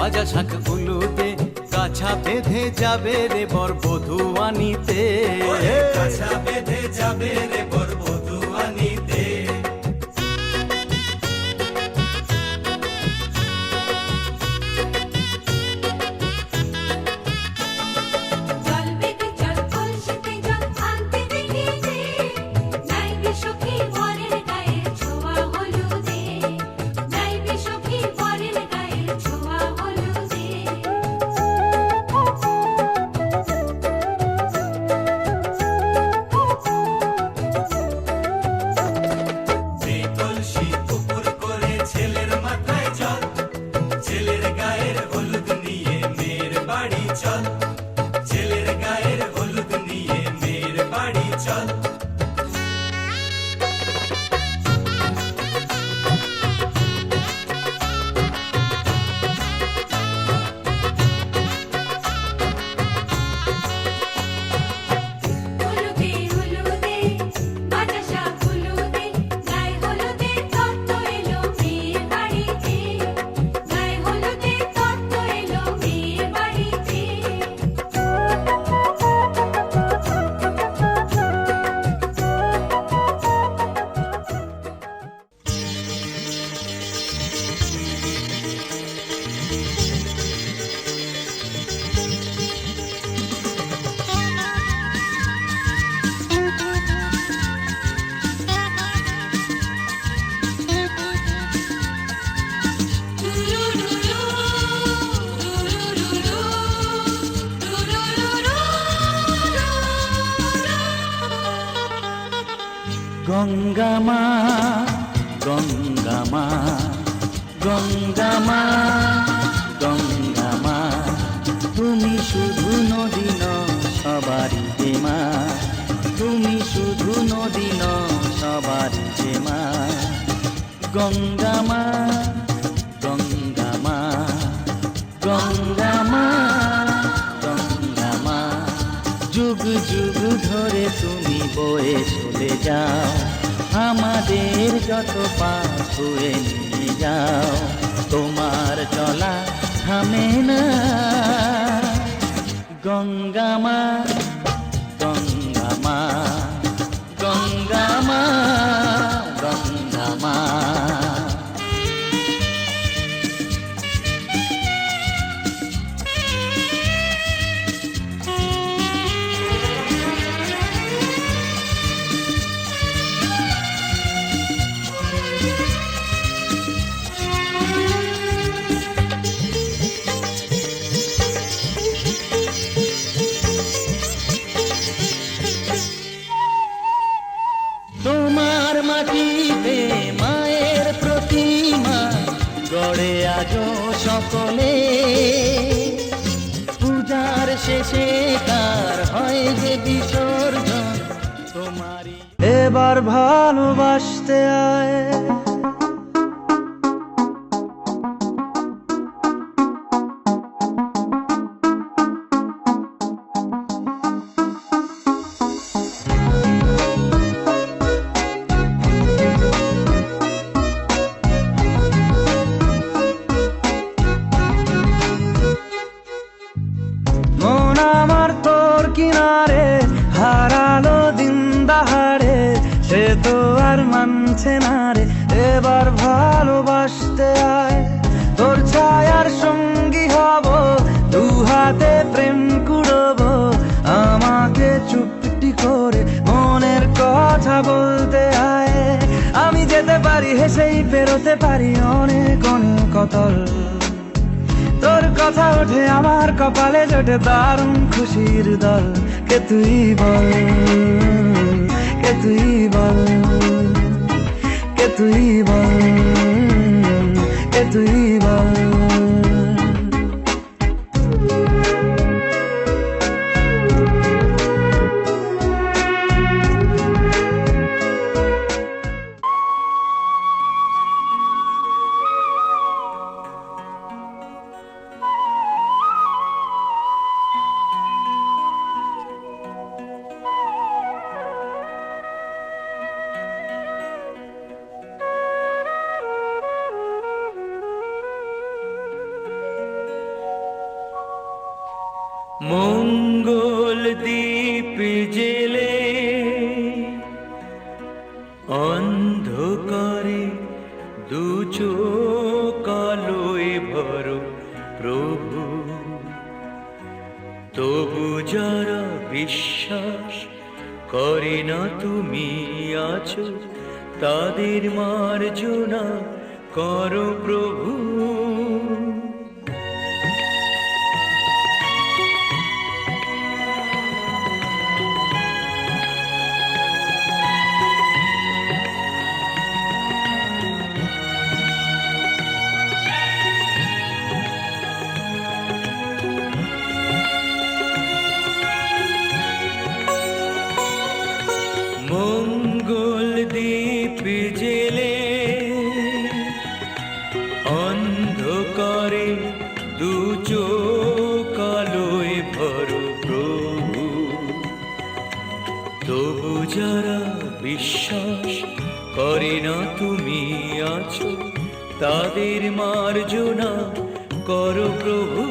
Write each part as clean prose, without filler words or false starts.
ভাজা শাক উলুতে কাছা বেঁধে যাবে রে বর বধূ আনিতে, কাছা বেঁধে যাবে রে বর বধূ আনিতে। গঙ্গা মা গঙ্গা মা গঙ্গা মা গঙ্গা মা, তুমি শুধু নদী নও সবারই যে মা, তুমি শুধু নদী নও সবারই যে মা। গঙ্গা মা গঙ্গা মা গঙ্গা মা গঙ্গা মা, যুগ যুগ ধরে তুমি বয়ে চলে যাও, আমাদের যত পাপ ধুয়ে নিয়ে যাও, তোমার চলা থামে না। গঙ্গা মা গঙ্গা মা গঙ্গা মা গঙ্গা মা। তোমার মাটিতে মায়ের প্রতিমা গড়ে আজো সকলে, পূজার শেষে তার হয় যে বিসর্জন তোমারই। এবার ভালোবাসতে আয়, কিনারে হারালো দিন দাহারে, সে তো আর মানছে না রে, এবার ভালোবাসতে আয়। তোর ছায়ার সঙ্গী হব, দু হাতে প্রেম কুড়বো, আমাকে চুপটি করে মনের কথা বলতে আয়। আমি যেতে পারি হেসেই পেরোতে পারি অনেক অনেক অতল, তোর কথা ওঠে আমার কপালে জোটে দারুণ খুশির দল। কে তুই বল, কে তুই বল, কে তুই বল, কে তুই বল। মঙ্গল দ্বীপ জেলে অন্ধকারে দু চোখ আলোয় ভরো প্রভু, তবু যারা বিশ্বাস করে না তুমি আছো, তাদের মার্জনা করো প্রভু। মঙ্গল দ্বীপ জেলে অন্ধকারে দু চোখ আলোয় ভরো প্রভু, তবু যারা বিশ্বাস করে না তুমি আছো, তাদের মার্জনা করো প্রভু।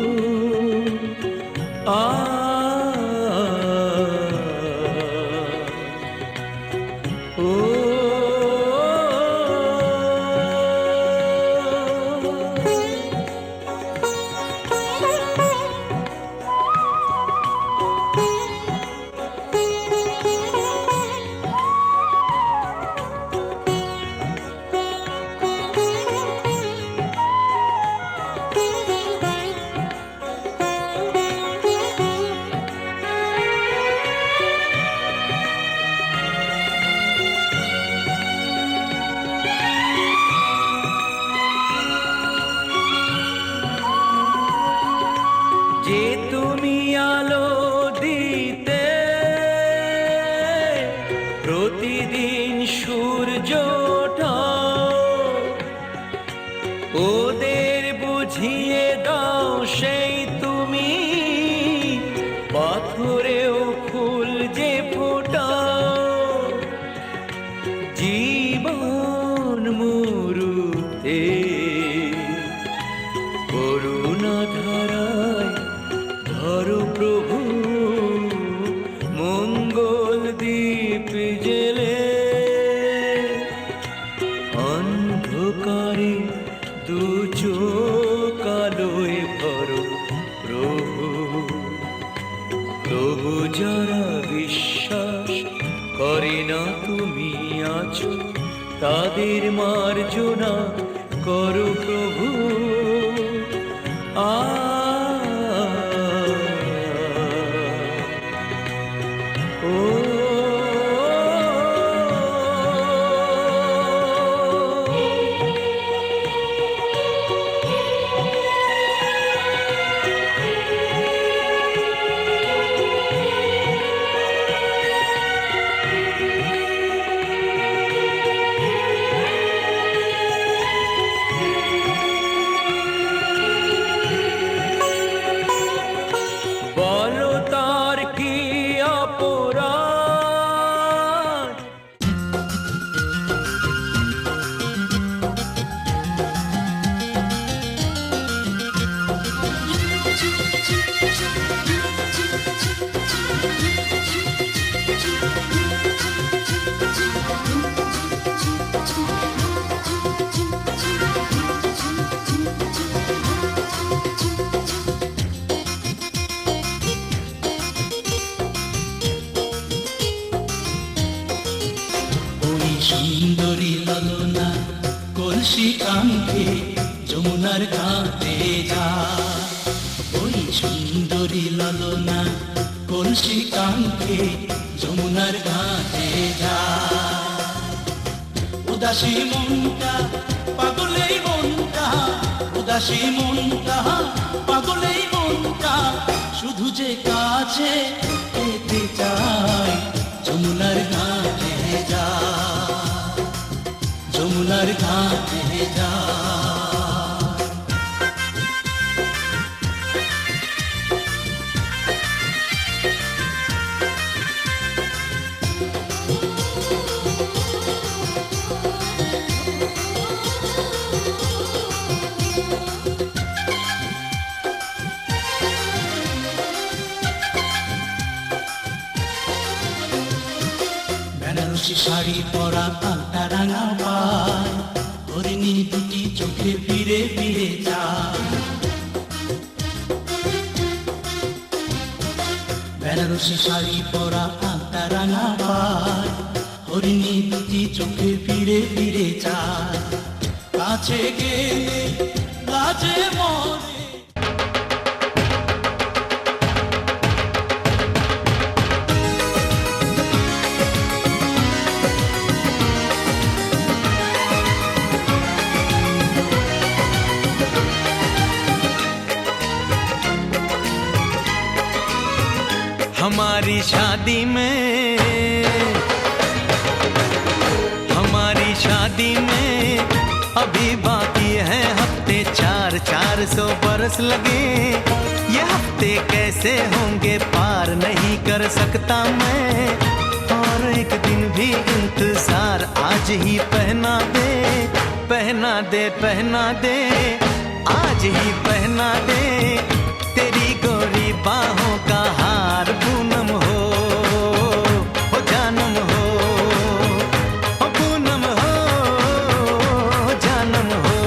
যে তুমি আলো দিতে প্রতিদিন সূর্য ওঠাও, ওদের বুঝিয়ে দাও সেই তুমি পাথরেও ফুল যে ফোটাও। জীবন মরুতে করুণা ধারায় ধরো প্রভু, মঙ্গল দ্বীপ জেলে অন্ধকারে দু চোখ আলোয় ভরো প্রভু, তবু যারা বিশ্বাস করে না তুমি আছো, তাদের মার্জনা করো প্রভু। বলো তার কি অপরাধ, সুন্দরী ললনা কলসি কাঙ্ক্ষে যমুনার ঘাটে যা, ওই সুন্দরী ললনা কলসি কাঙ্ক্ষে যমুনার ঘাটে যা। উদাসী মনটা পাগলেই মনটা, উদাসী মনটা পাগলেই মনটা, শুধু যে কাছে পেতে চাই যমুনার ঘাটে যা, যমুনার ঘাটে যা। শাড়ি পরা আলতা রাঙা পায়, হরিণী দুটি চোখে ফিরে ফিরে যায়। বেনারসি শাড়ি পরা আলতা রাঙা পায়, হরিণী দুটি চোখে ফিরে ফিরে যায়। কাছে গেলে লাজে মরে। हमारी शादी में अभी बाकी है हफ्ते 400 बरस लगे। ये हफ्ते कैसे होंगे पार नहीं कर सकता मैं, और एक दिन भी इंतजार आज ही पहना दे, पहना दे, पहना दे, आज ही पहना दे। तेरी गोरी बाहों का हार पूनम हो जानम हो, पूनम हो जानम हो।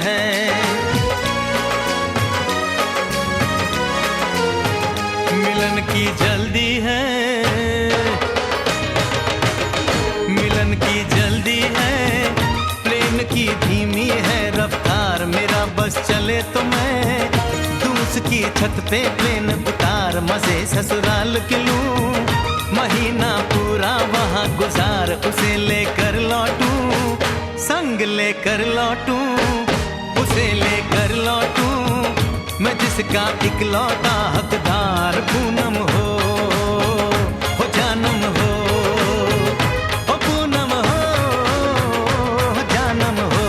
है मिलन की जल्दी है, मिलन की जल्दी है, प्रेम की धीमी है रफ्तार। मेरा बस चले तो मैं दूं उसकी छत पे प्लेन उतार, मजे ससुराल के लूं, महीना पूरा वहाँ गुजार। उसे लेकर लौटूं, संग लेकर लौटूं, उसे लेकर लौटूं, मैं जिसका इकलौता हकदार। पूनम हो जानम हो, पूनम हो जानम हो।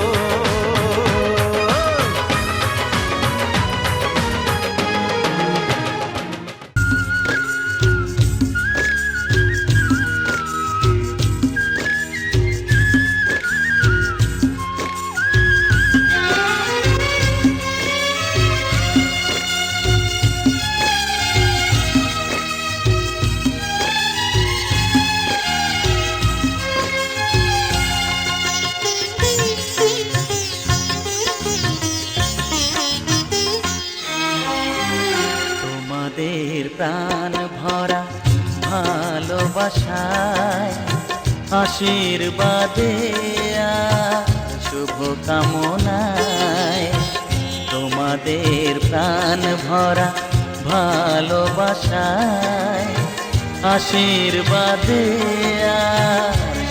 প্রাণ ভরা ভালোবাসায়, আশীর্বাদে শুভ কামনায়। তোমাদের প্রাণ ভরা ভালোবাসায়, আশীর্বাদে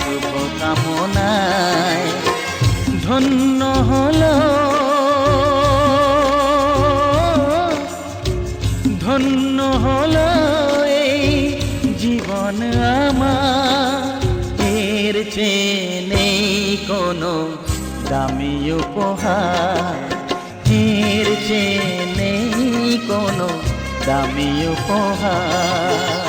শুভ কামনায়। ধন্য হলো, ধন্য হলো এই জীবন আমার। এর চেয়ে নেই কোনো দামি উপহার, এর চেয়ে নেই কোনো দামি উপহার।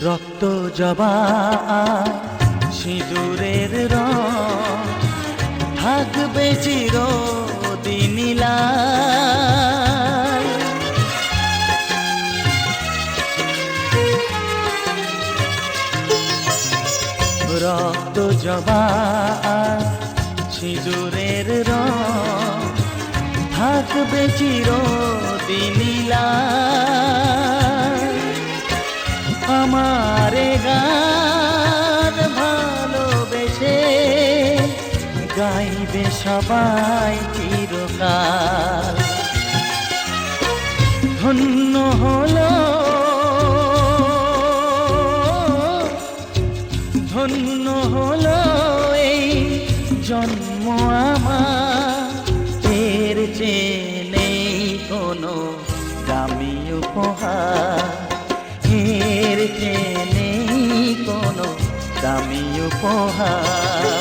রক্ত জবা সিঁদুরের রং থাকবে চিরদিন লাল। রক্ত জবা সিঁদুরের রং থাকবে চিরদিনীলা আমারে গান ভালোবেসে গাইবে সবাই চিরকাল ধন্য হলো ধন্য হলো এই জন্ম আমার এর চেয়ে নেই কোনো দামি উপহার এর চেয়ে নেই কোনো দামি উপহার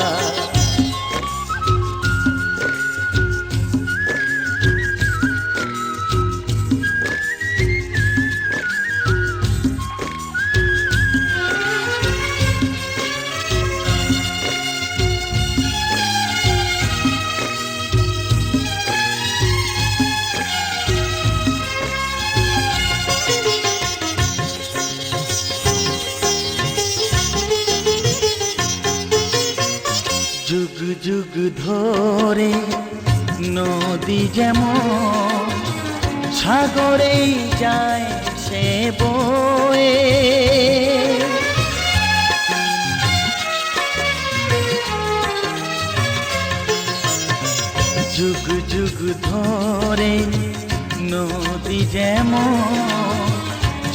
যুগ যুগ ধরে নদী যেমন সাগরেই যায় সে বয়ে যুগ যুগ ধরে নদী যেমন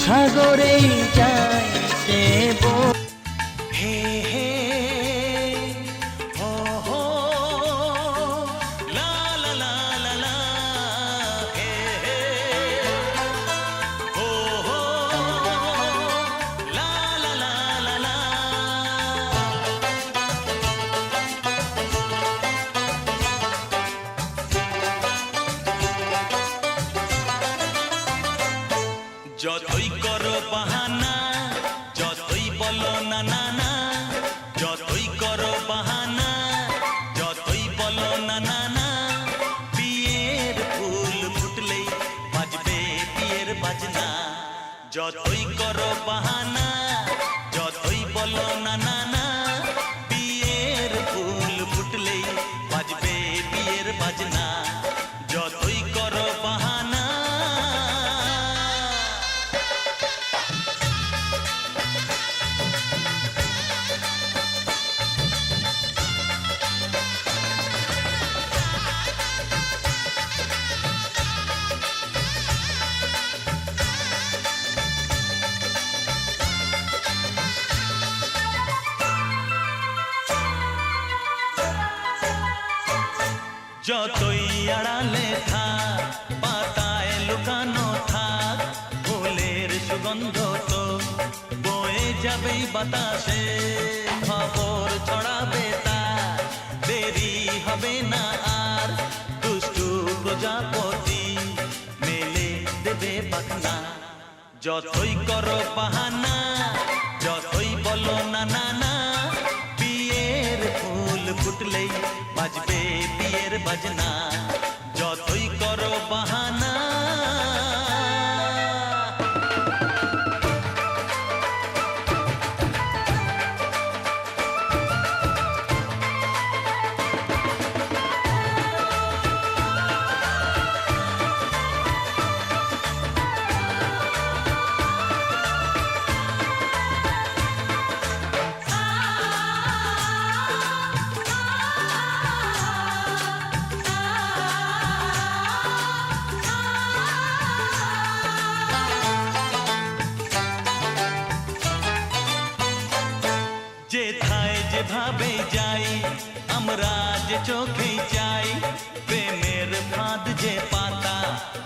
সাগরেই যায় সে বয়ে হে হে যতই করো বাহানা যতই বলো না না না যতই করো বাহানা যতই বলো না না না বিয়ের ফুল ফুটলেই বাজবে বিয়ের বাজনা যতই করো বাহানা যতই বলো না না না বিয়ের ফুল ফুটলেই বাজবে বিয়ের বাজনা যতই করো বাহানা যতই আড়ালে থাক পাতায় লুকানো থাক ফুলের সুগন্ধ তো বয়ে যাবেই বাতাসে খবর ছড়াবে তার দেরি হবে না আর দুষ্টু প্রজাপতি মেলে দেবে পাখনা যতই করো বাহানা যতই বলো না না না বিয়ের ফুল ফুটলেই বাজবে বিয়ের বাজনা যতই করো বাহানা যেথায় যেভাবে যাই আমরা যে চোখেই চাই প্রেমের ফাঁদ যে পাতা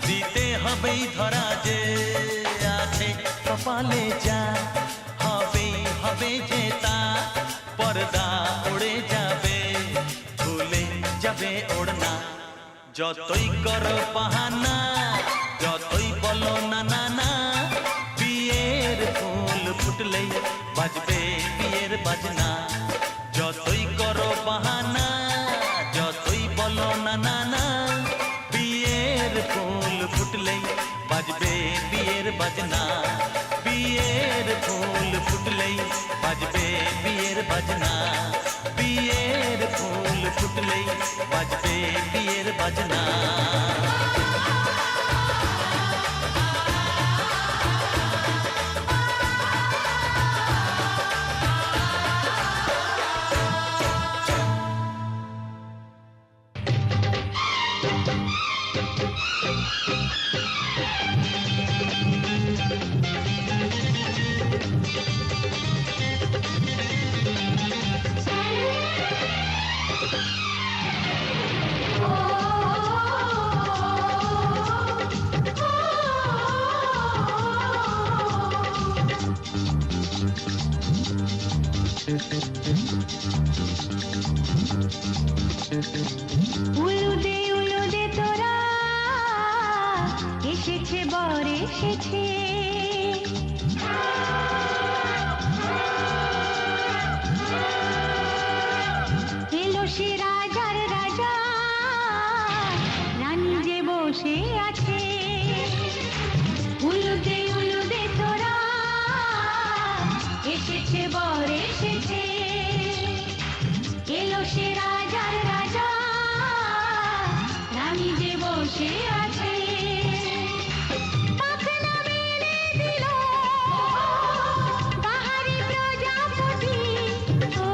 দিতে হবেই ধরা যে আছে কপালে যা হবেই হবে যে তা পর্দা উড়ে যাবে ভুলে যাবে ওড়না যতই করো বাহানা যতই বলো না না না বিয়ের ফুল ফুটলেই বাজবে বিয়ের বাজনা যতই করো বাহানা যতই বলো না না না বিয়ের ফুল ফুটলেই বাজবে বিয়ের বাজনা বিয়ের ফুল ফুটলেই বাজবে বিয়ের বাজনা বিয়ের ফুল ফুটলেই বাজবে বিয়ের বাজনা উলুদে তোরা এসেছে বর এসেছে এলো সে রাজার রাজা রানী যে বসে আছে উলুদে তোরা এসেছে বর এসেছে এলো সে রাজার রাজা রানী যে বসে আছে পাখনা মেলে দিল বাহারি প্রজাপতি ও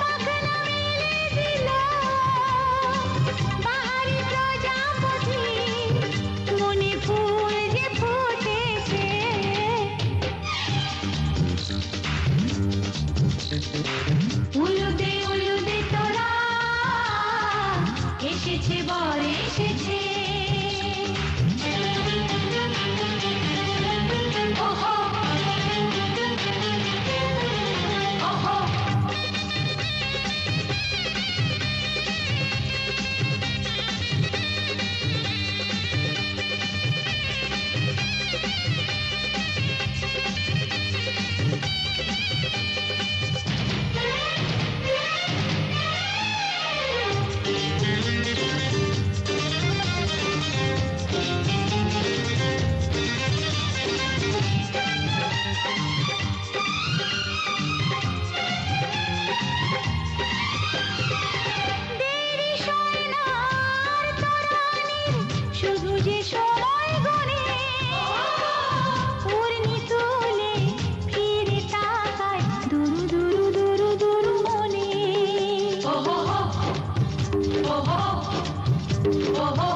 পাখনা মেলে দিল বাহারি প্রজাপতি মনে ফুল যে ফুটেছে উলুদে তোরা এসেছে বর এসেছে ওহো ওহো দেরি সোনার তরানির শুধু যে সময় গনে উড়নি তুলে ফিরে তাকায় দুরু দুরু দুরু দুরু মনে ওহো ওহো ওহো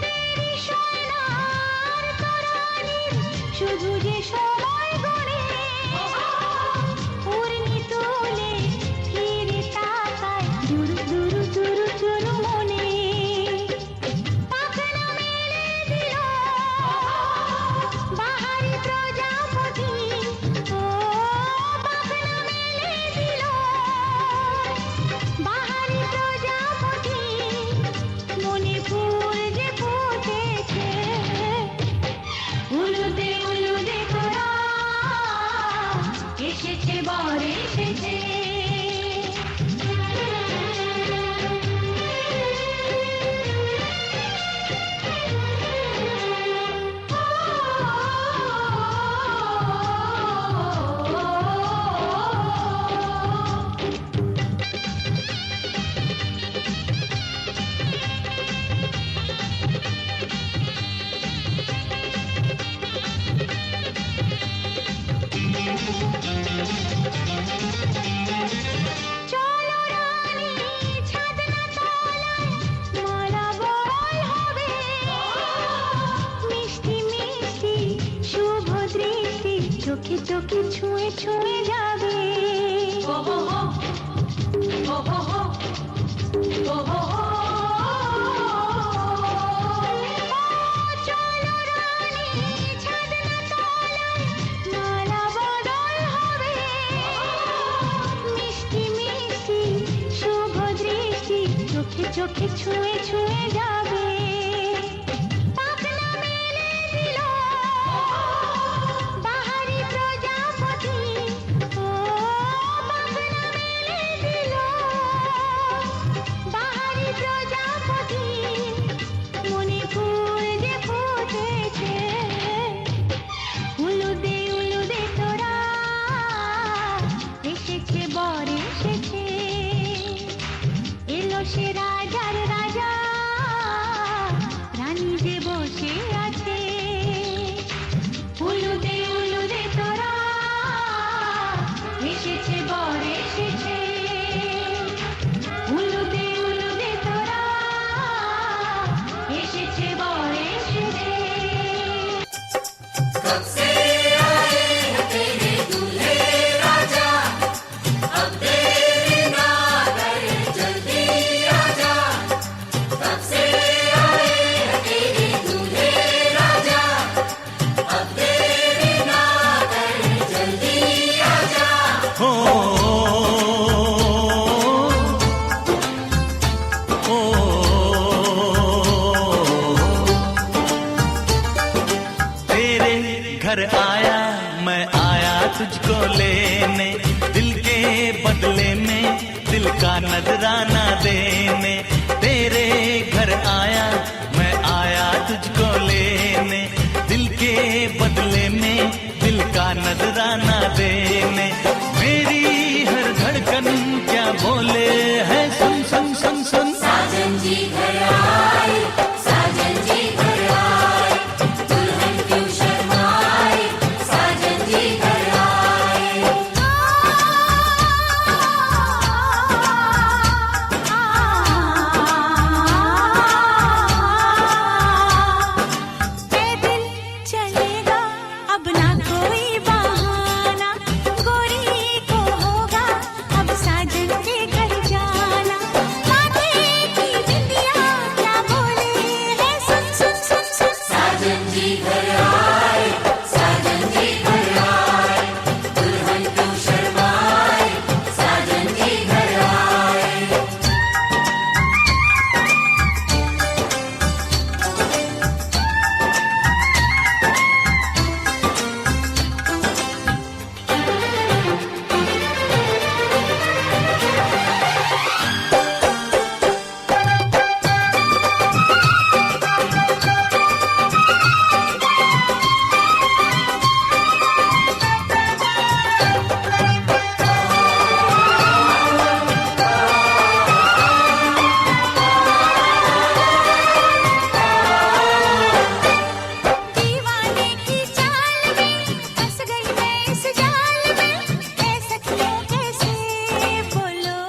দেরি সোনার তরানির শুধু যে সময় গনে উড়নি তুলে ফিরে তাকায় দুরু দুরু দুরু দুরু মনে পাখনা মেলে দিল বাহারি প্রজাপতি ও পাখনা মেলে দিল বাহারি প্রজাপতি মনে ফুল যে ফুটেছে উলুদে তোরা এসেছে বর এসেছে চলো রানী ছাদনা তলায় মালা বল হবে মিষ্টি মিষ্টি শুভ দৃষ্টি চোখে চোখে ছুঁয়ে ছুঁয়ে যাবে ওহো ওহো ওহো চলো রানী ছাদনা তলায় মালা বদল হবে মিষ্টি মিষ্টি শুভ দৃষ্টি চোখে চোখে ছুঁয়ে ছুঁয়ে যাবে পাখনা মেলে দিল বাহারি প্রজাপতি ও পাখনা মেলে দিল বাহারি প্রজাপতি মনে ফুল যে ফুটেছে উলুদে তোরা এসেছে বর এসেছে এলো সে রাজার রাজা রানী যে বসে আছে উলুদে তোরা এসেছে বর এসেছে উলুদে তোরা এসেছে বর এসেছে अब तेरे लेने, दिल के बदले में दिल का नजराना देने। तेरे घर आया मैं आया तुझको लेने, दिल के बदले में दिल का नजराना देने। मेरी हर धड़कन क्या बोले है, सुन सुन सुन सुन। साजन जी घर आए, साजन जी घर आए, दुल्हन क्यों शर्माए, साजन जी घर आए। पैदल चलेगा अब ना कोई बहाना, गोरी को होगा अब साजन के घर जाना। माथे की बिंदिया क्या बोले है, सुन सुन सुन सुन। साजन जी घर आए, साजन जी घर आए, दुल्हन क्यों शर्माए, साजन जी घर आए। दीवाने की चाल में फंस गई मैं इस जाल में, ऐसा क्यों कैसे बोलो।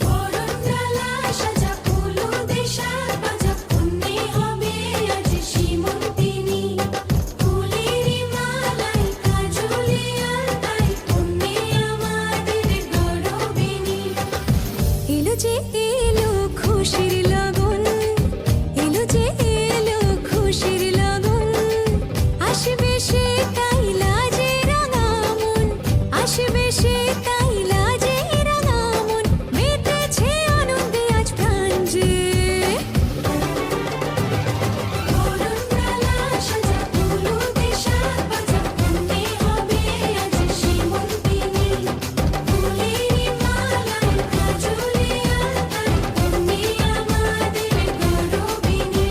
বরণডালা সাজা ফুলো দেশার বাজা পুণ্যে হবে আজ সীমন্তিনী। ফুলেরই মালাই কাজলে আলতাই পুণ্যে আমাদের গৌরবিনী। এলো যে এলো খুশির লগন, এলো যে এলো খুশির লগন, আসবে সে তাই লাজে রাঙা মন, আসবে সে তাই লাজে রাঙা মন, মেতেছে আনন্দে আজ প্রাণ যে। বরণডালা সাজা ফুলো দেশার বাজা পুণ্যে হবে আজ সীমন্তিনী। ফুলেরই মালাই কাজলে আলতাই পুণ্যে আমাদের গৌরবিনী।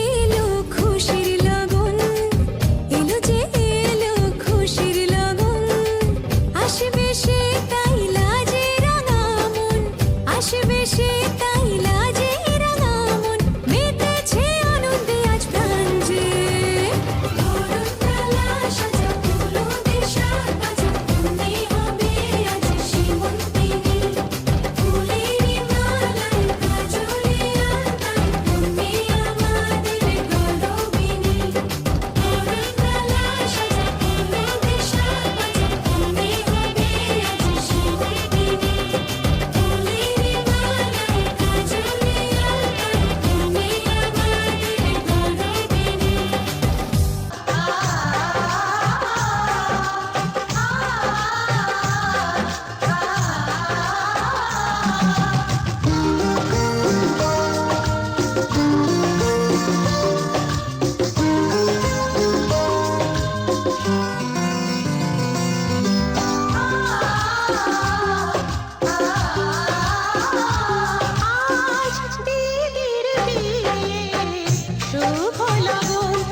এলো খুশির লগন, এলো যে এলো খুশির লগন, আসবে সে তাই লাজে রাঙা মন, আসবে সে তাই লাজে রাঙা মন, মেতেছে আনন্দে আজ প্রাণ যে। বরণ ডালা সাজা ফুলো দেশা বাজা, তুমি হবে আজ সীমন্তিনী, ফুলেরি মালায় কাজলে আলতায়, তুমি আমাদের গৌরবিনী। বরণ ডালা সাজা ফুলো দেশা বাজা, তুমি হবে আজ সীমন্তিনী, ফুলেরি মালায় কাজলে আলতায়, তুমি আজ দেবীর বিয়ে শুভ লগন,